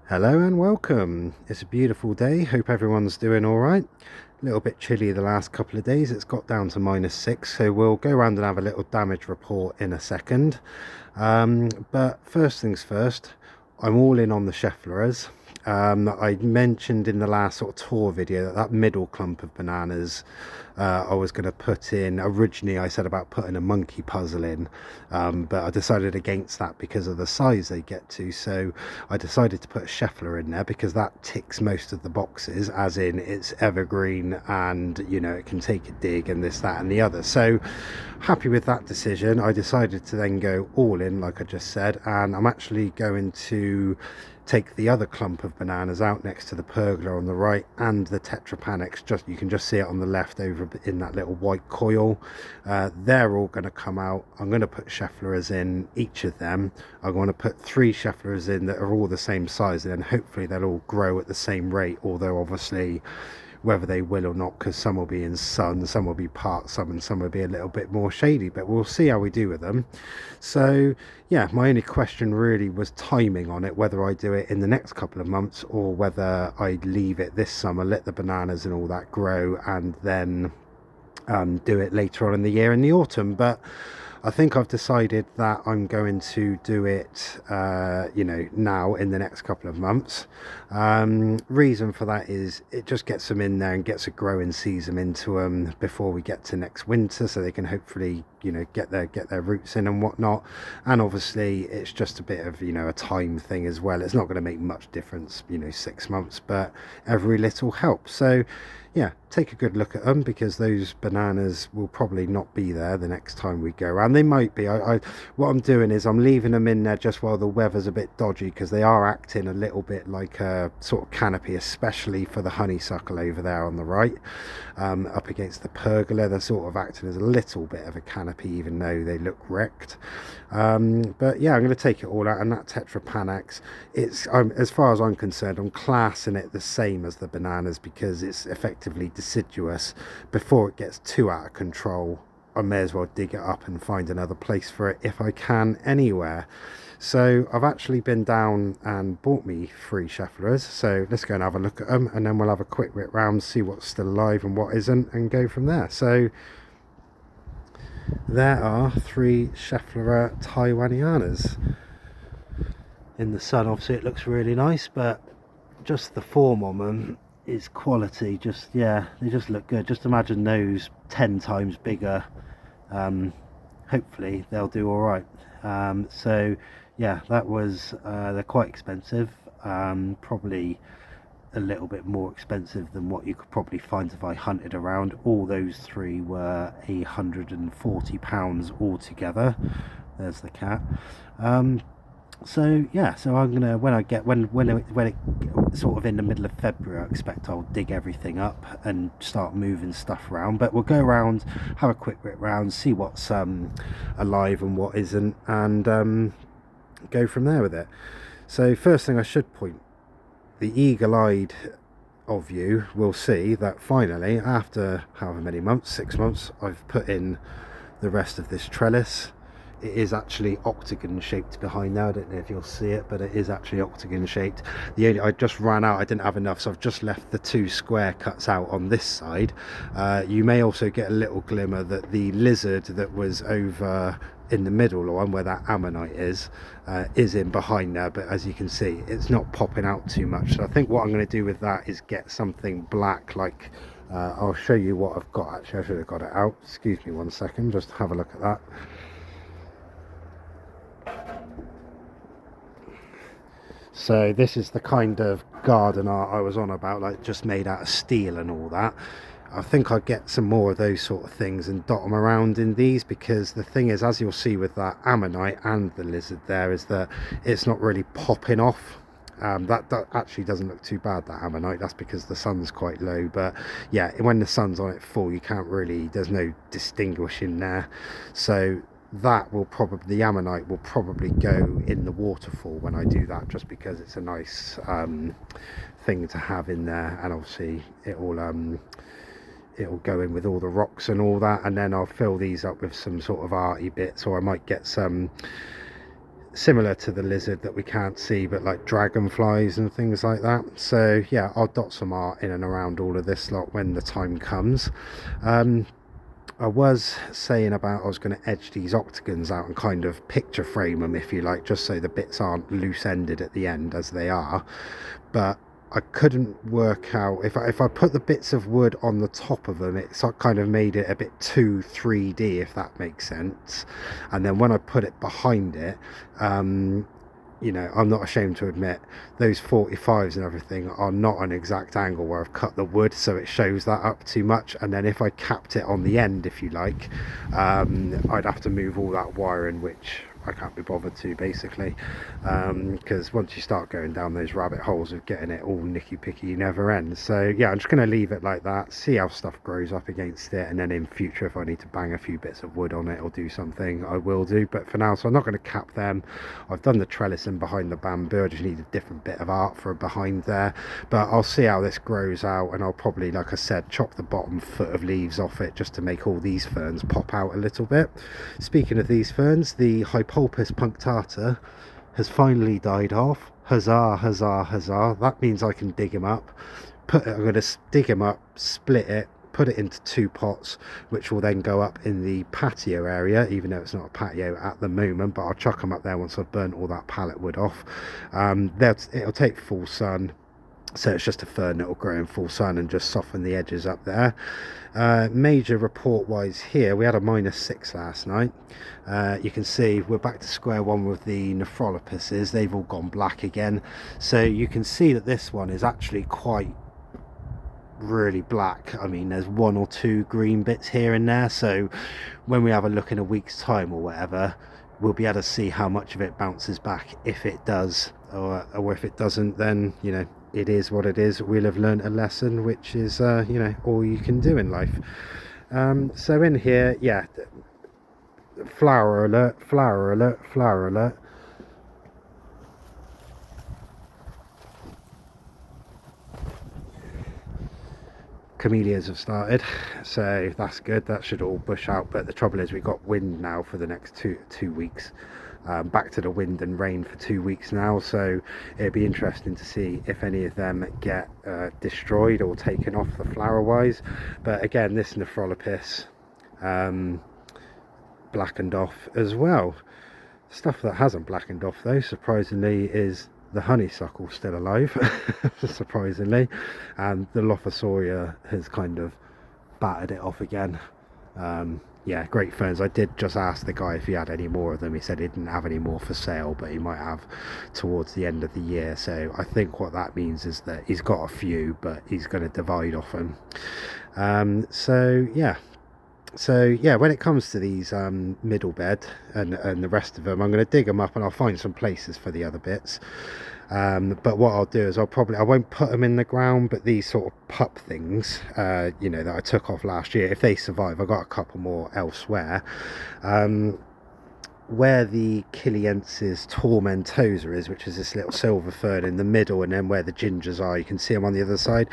Hello and welcome. It's a beautiful day. Hope everyone's doing all right. A little bit chilly the last couple of days. It's got down to -6, so we'll go around and have a little damage report in a second. But first things first, I'm all in on the Scheffleras. I mentioned in the last sort of tour video that middle clump of bananas I was going to put in. Originally I said about putting a monkey puzzle in, but I decided against that because of the size they get to. So I decided to put a Sheffler in there because that ticks most of the boxes, as in it's evergreen and it can take a dig and this, that and the other. So happy with that decision. I decided to then go all in, like I just said, and I'm actually going to take the other clump of bananas out next to the pergola on the right and the tetrapanax. Just you can just see it on the left over in that little white coil. They're all going to come out. I'm going to put Scheffleras in each of them. I'm going to put 3 Scheffleras in that are all the same size, and then hopefully they'll all grow at the same rate, although obviously whether they will or not, because some will be in sun, some will be part sun, and some will be a little bit more shady, but we'll see how we do with them. So yeah, my only question really was timing on it, whether I do it in the next couple of months or whether I leave it this summer, let the bananas and all that grow, and then do it later on in the year in the autumn. But I think I've decided that I'm going to do it, now in the next couple of months. Reason for that is it just gets them in there and gets a growing season into them before we get to next winter, so they can hopefully, get their roots in and whatnot. And obviously it's just a bit of, a time thing as well. It's not going to make much difference, 6 months, but every little helps. So yeah, take a good look at them, because those bananas will probably not be there the next time we go around. They might be. What I'm doing is I'm leaving them in there just while the weather's a bit dodgy, because they are acting a little bit like a sort of canopy, especially for the honeysuckle over there on the right, up against the pergola. They're sort of acting as a little bit of a canopy, even though they look wrecked. But yeah, I'm going to take it all out. And that tetrapanax, it's as far as I'm concerned, I'm classing it the same as the bananas, because it's effectively deciduous. Before it gets too out of control, I may as well dig it up and find another place for it if I can anywhere. So I've actually been down and bought me 3 Scheffleras, so let's go and have a look at them, and then we'll have a quick rip round, see what's still alive and what isn't, and go from there. So there are 3 Schefflera Taiwanianas. In the sun obviously it looks really nice, but just the form on them is quality. Just, yeah, they just look good. Just imagine those 10 times bigger. Hopefully they'll do all right. So yeah, that was they're quite expensive, probably a little bit more expensive than what you could probably find if I hunted around. All those 3 were £140 altogether. There's the cat. So yeah, so I'm gonna, when it sort of in the middle of February, I expect I'll dig everything up and start moving stuff around. But we'll go around, have a quick rip round, see what's alive and what isn't, and go from there with it. So first thing I should point, the eagle-eyed of you will see that finally, after however many months, 6 months, I've put in the rest of this trellis. It is actually octagon shaped behind now. I don't know if you'll see it, but it is actually octagon shaped. I just ran out, I didn't have enough, so I've just left the 2 square cuts out on this side. You may also get a little glimmer that the lizard that was over in the middle one where that ammonite is in behind there, but as you can see it's not popping out too much. So I think what I'm going to do with that is get something black, like I'll show you what I've got. Actually, I should have got it out, excuse me one second, just have a look at that. So this is the kind of garden art I was on about, like just made out of steel and all that. I think I'll get some more of those sort of things and dot them around in these, because the thing is, as you'll see with that ammonite and the lizard there, is that it's not really popping off. That actually doesn't look too bad, that ammonite. That's because the sun's quite low, but yeah, when the sun's on it full, you can't really, there's no distinguishing there. So that will probably, the ammonite will probably go in the waterfall when I do that, just because it's a nice thing to have in there. And obviously it'll go in with all the rocks and all that, and then I'll fill these up with some sort of arty bits, or I might get some similar to the lizard that we can't see, but like dragonflies and things like that. So yeah, I'll dot some art in and around all of this lot when the time comes. I was saying about I was going to edge these octagons out and kind of picture frame them, if you like, just so the bits aren't loose ended at the end as they are. But I couldn't work out if I put the bits of wood on the top of them, it kind of made it a bit too 3D, if that makes sense. And then when I put it behind it, you know, I'm not ashamed to admit those 45s and everything are not an exact angle where I've cut the wood, so it shows that up too much. And then if I capped it on the end, if you like, I'd have to move all that wiring, which I can't be bothered to, basically, because once you start going down those rabbit holes of getting it all nicky picky, you never end. So yeah, I'm just going to leave it like that, see how stuff grows up against it, and then in future if I need to bang a few bits of wood on it or do something, I will do. But for now, so I'm not going to cap them. I've done the trellis in behind the bamboo, I just need a different bit of art for behind there. But I'll see how this grows out, and I'll probably, like I said, chop the bottom foot of leaves off it just to make all these ferns pop out a little bit. Speaking of these ferns, the Hypulpus punctata has finally died off. Huzzah, huzzah, huzzah. That means I can dig him up. I'm going to dig him up, split it, put it into 2 pots, which will then go up in the patio area, even though it's not a patio at the moment, but I'll chuck them up there once I've burnt all that pallet wood off. It'll take full sun, so it's just a fern that will grow in full sun and just soften the edges up there. Major report wise here, we had a -6 last night. You can see we're back to square one with the Nephrolopuses. They've all gone black again, so you can see that this one is actually quite really black. I mean, there's 1 or 2 green bits here and there, so when we have a look in a week's time or whatever, we'll be able to see how much of it bounces back, if it does, or if it doesn't, then you know, it is what it is. We'll have learned a lesson, which is you know, all you can do in life. So in here, yeah, flower alert, flower alert, flower alert. Camellias have started, so that's good. That should all bush out, but the trouble is we've got wind now for the next two weeks. Back to the wind and rain for 2 weeks now, so it'd be interesting to see if any of them get destroyed or taken off the flower wise. But again, this Nephrolopus blackened off as well. Stuff that hasn't blackened off though, surprisingly, is the honeysuckle still alive. Surprisingly, and the Lophosauria has kind of battered it off again. Yeah, great ferns. I did just ask the guy if he had any more of them. He said he didn't have any more for sale, but he might have towards the end of the year. So I think what that means is that he's got a few, but he's going to divide off them. So yeah, when it comes to these middle bed and the rest of them, I'm going to dig them up and I'll find some places for the other bits. But what I'll do is I won't put them in the ground, but these sort of pup things, you know, that I took off last year, if they survive, I've got a couple more elsewhere. Where the Kiliensis tourmentosa is, which is this little silver fern in the middle, and then where the gingers are, you can see them on the other side.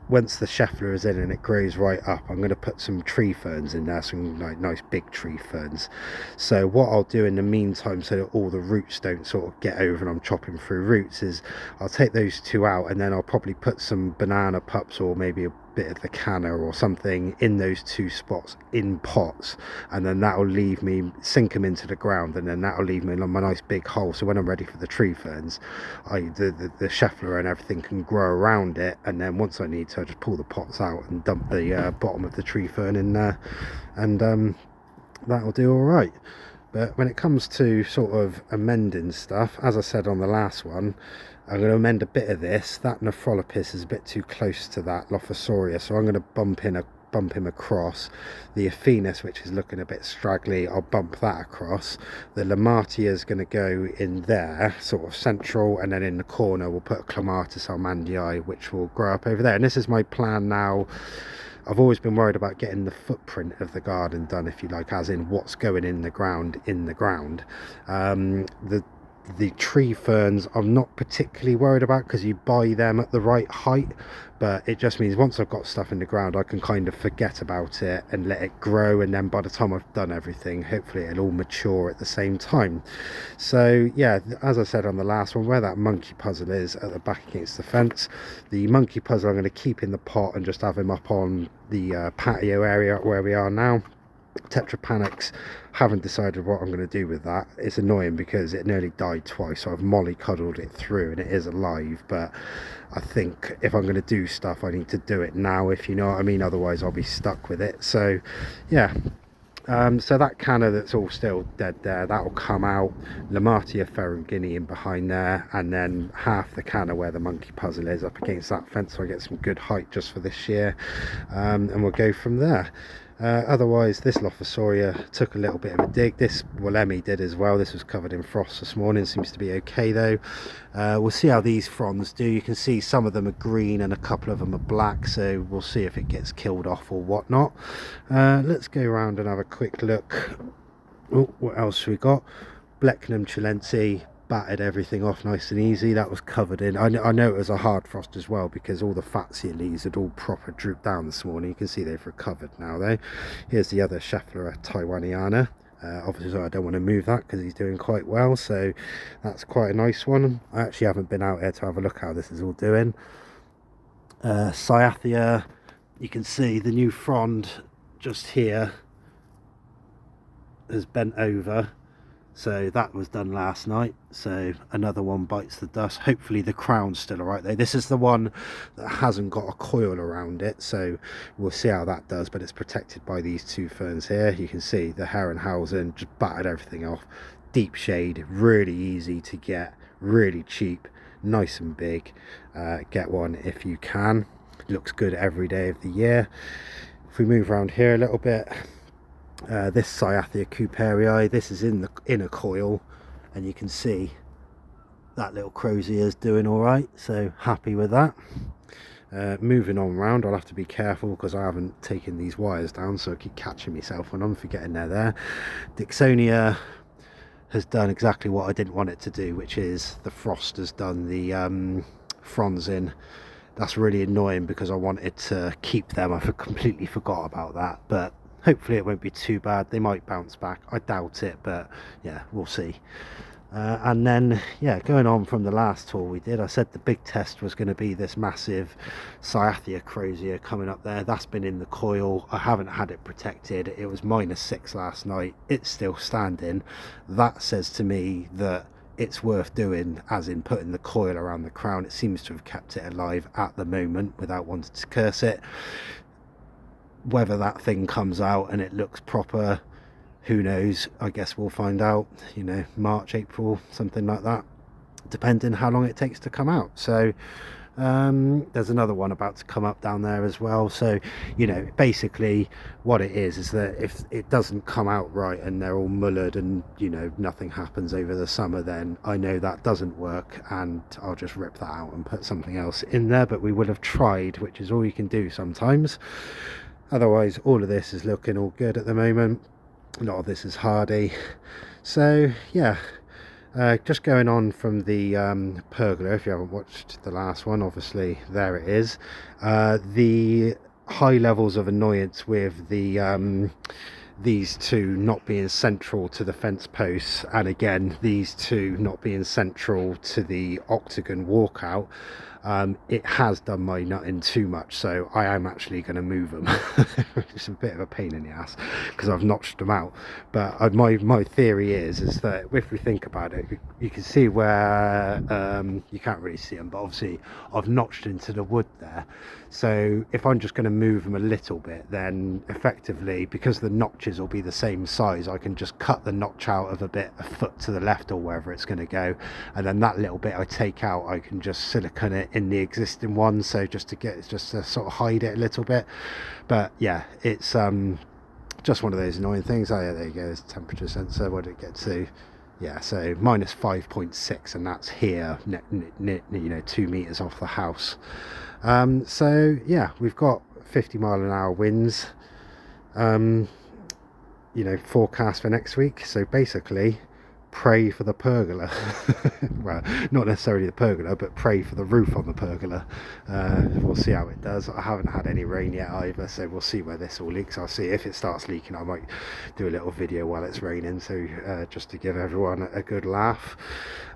Once the Scheffler is in and it grows right up, I'm going to put some tree ferns in there, some like nice big tree ferns. So what I'll do in the meantime, so that all the roots don't sort of get over and I'm chopping through roots, is I'll take those 2 out, and then I'll probably put some banana pups or maybe a bit of the canna or something in those 2 spots in pots, and then that'll leave me sink them into the ground, and then that'll leave me in my nice big hole, so when I'm ready for the tree ferns, the Scheffler and everything can grow around it, and then once I need to, I just pull the pots out and dump the bottom of the tree fern in there, and that'll do all right. But when it comes to sort of amending stuff, as I said on the last one, I'm going to amend a bit of this. That Nephrolopus is a bit too close to that Lophosauria, so I'm going to bump him across. The Aphenis, which is looking a bit straggly, I'll bump that across. The Lamatia is going to go in there, sort of central, and then in the corner we'll put a Clematis almandii, which will grow up over there. And this is my plan now. I've always been worried about getting the footprint of the garden done, if you like, as in what's going in the ground. The tree ferns I'm not particularly worried about because you buy them at the right height, but it just means once I've got stuff in the ground I can kind of forget about it and let it grow, and then by the time I've done everything, hopefully it'll all mature at the same time. So yeah, as I said on the last one, where that monkey puzzle is at the back against the fence, the monkey puzzle I'm going to keep in the pot and just have him up on the patio area where we are now. Tetrapanics, haven't decided what I'm going to do with that. It's annoying because it nearly died twice, so I've mollycoddled it through and it is alive, but I think if I'm going to do stuff I need to do it now, if you know what I mean, otherwise I'll be stuck with it. So yeah, so that canna that's all still dead there, that'll come out. Lamatia Ferruginea in behind there, and then half the canna where the monkey puzzle is up against that fence, so I get some good height just for this year, and we'll go from there. Otherwise, this Lophosauria took a little bit of a dig. This Emmy did as well. This was covered in frost this morning, seems to be okay though. We'll see how these fronds do. You can see some of them are green and a couple of them are black, so we'll see if it gets killed off or whatnot. Let's go around and have a quick look. Oh, what else we got? Blechnum chilense battered everything off nice and easy. That was covered in, I know it was a hard frost as well because all the fancier leaves had all proper drooped down this morning. You can see they've recovered now though. Here's the other Schefflera Taiwaniana. Obviously I don't want to move that because he's doing quite well, so that's quite a nice one. I actually haven't been out here to have a look how this is all doing. Cyathea, you can see the new frond just here has bent over, so that was done last night, so another one bites the dust. Hopefully the crown's still all right though. This is the one that hasn't got a coil around it, so we'll see how that does, but it's protected by these two ferns here. You can see the Herrenhausen just battered everything off. Deep shade, really easy to get, really cheap, nice and big. Get one if you can. Looks good every day of the year. If we move around here a little bit, this Cyathea Couperii, this is in the inner coil, and you can see that little crozier is doing all right, so happy with that. Moving on round, I'll have to be careful because I haven't taken these wires down, so I keep catching myself when I'm forgetting they're there. Dixonia has done exactly what I didn't want it to do, which is the frost has done the fronds in. That's really annoying because I wanted to keep them. I completely forgot about that, but hopefully it won't be too bad. They might bounce back, I doubt it, but yeah, we'll see. And then yeah, going on from the last tour we did, I said the big test was going to be this massive Cyathea crozier coming up there. That's been in the coil. I haven't had it protected. It was -6 last night. It's still standing. That says to me that it's worth doing, as in putting the coil around the crown. It seems to have kept it alive at the moment without wanting to curse it. Whether that thing comes out and it looks proper, who knows? I guess we'll find out, you know, March, April, something like that, depending how long it takes to come out. So there's another one about to come up down there as well. So, you know, basically what it is that if it doesn't come out right and they're all mullered and, you know, nothing happens over the summer, then I know that doesn't work and I'll just rip that out and put something else in there. But we would have tried, which is all you can do sometimes. Otherwise all of this is looking all good at the moment. A lot of this is hardy. So yeah, just going on from the Pergola, if you haven't watched the last one, obviously there it is. The high levels of annoyance with the these two not being central to the fence posts, and again these two not being central to the octagon walkout, it has done my nutting too much, so I am actually going to move them. It's a bit of a pain in the ass because I've notched them out, but my theory is that if we think about it, you can see where you can't really see them, but obviously I've notched into the wood there. So if I'm just going to move them a little bit, then effectively, because the notches will be the same size, I can just cut the notch out of a foot to the left or wherever it's going to go, and then that little bit I take out, I can just silicone it in the existing one, so just to sort of hide it a little bit. But yeah, it's just one of those annoying things. Oh yeah, there you go, there's temperature sensor. What did it get to? Yeah, so -5.6, and that's here, you know, 2 meters off the house. So yeah, we've got 50-mile-an-hour winds, you know, forecast for next week. So basically pray for the pergola. Well, not necessarily the pergola, but pray for the roof on the pergola. We'll see how it does. I haven't had any rain yet either, so we'll see where this all leaks. I'll see if it starts leaking. I might do a little video while it's raining, so just to give everyone a good laugh.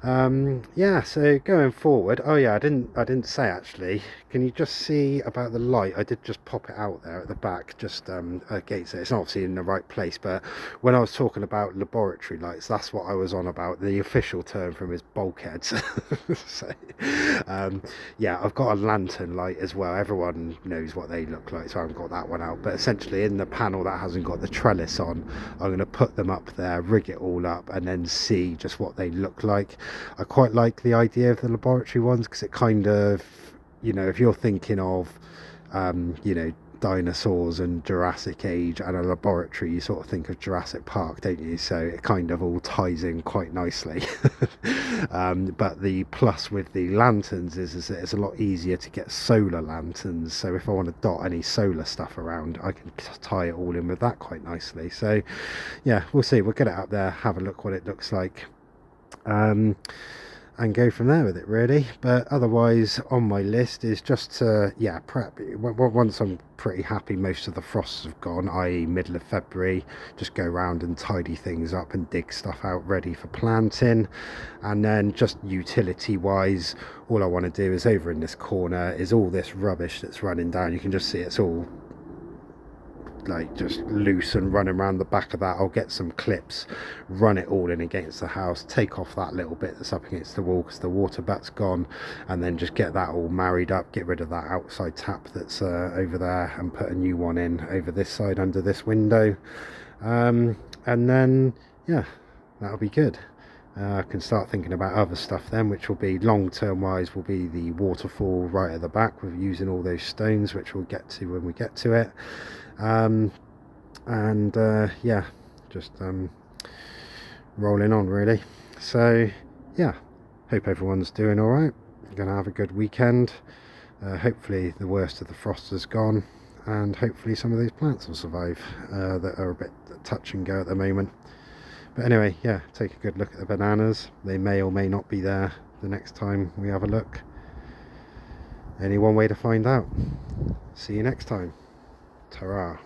Yeah, so going forward, oh yeah, I didn't say actually, can you just see about the light? I did just pop it out there at the back, just against it. It's not obviously in the right place, but when I was talking about laboratory lights, that's what I was on about. The official term from is bulkheads. So yeah, I've got a lantern light as well. Everyone knows what they look like, so I haven't got that one out, but essentially in the panel that hasn't got the trellis on, I'm going to put them up there, rig it all up, and then see just what they look like. I quite like the idea of the laboratory ones because it kind of, you know, if you're thinking of you know, dinosaurs and Jurassic Age and a laboratory, you sort of think of Jurassic Park, don't you? So it kind of all ties in quite nicely. But the plus with the lanterns is that it's a lot easier to get solar lanterns, so if I want to dot any solar stuff around, I can tie it all in with that quite nicely. So yeah, we'll see. We'll get it up there, have a look what it looks like, and go from there with it really. But otherwise on my list is just to, yeah, prep. Once I'm pretty happy most of the frosts have gone, i.e. middle of February, just go around and tidy things up and dig stuff out ready for planting. And then just utility wise, all I want to do is over in this corner is all this rubbish that's running down. You can just see it's all like just loose and running around the back of that. I'll get some clips, run it all in against the house, take off that little bit that's up against the wall because the water butt's gone, and then just get that all married up, get rid of that outside tap that's over there, and put a new one in over this side under this window. And then yeah, that'll be good. I can start thinking about other stuff then, which will be long-term wise, will be the waterfall right at the back with using all those stones, which we'll get to when we get to it. Yeah, just rolling on really. So yeah, hope everyone's doing all right. Gonna have a good weekend. Hopefully the worst of the frost has gone, and hopefully some of these plants will survive that are a bit touch and go at the moment. But anyway, yeah, take a good look at the bananas. They may or may not be there the next time we have a look. Only one way to find out. See you next time. Ta-ra.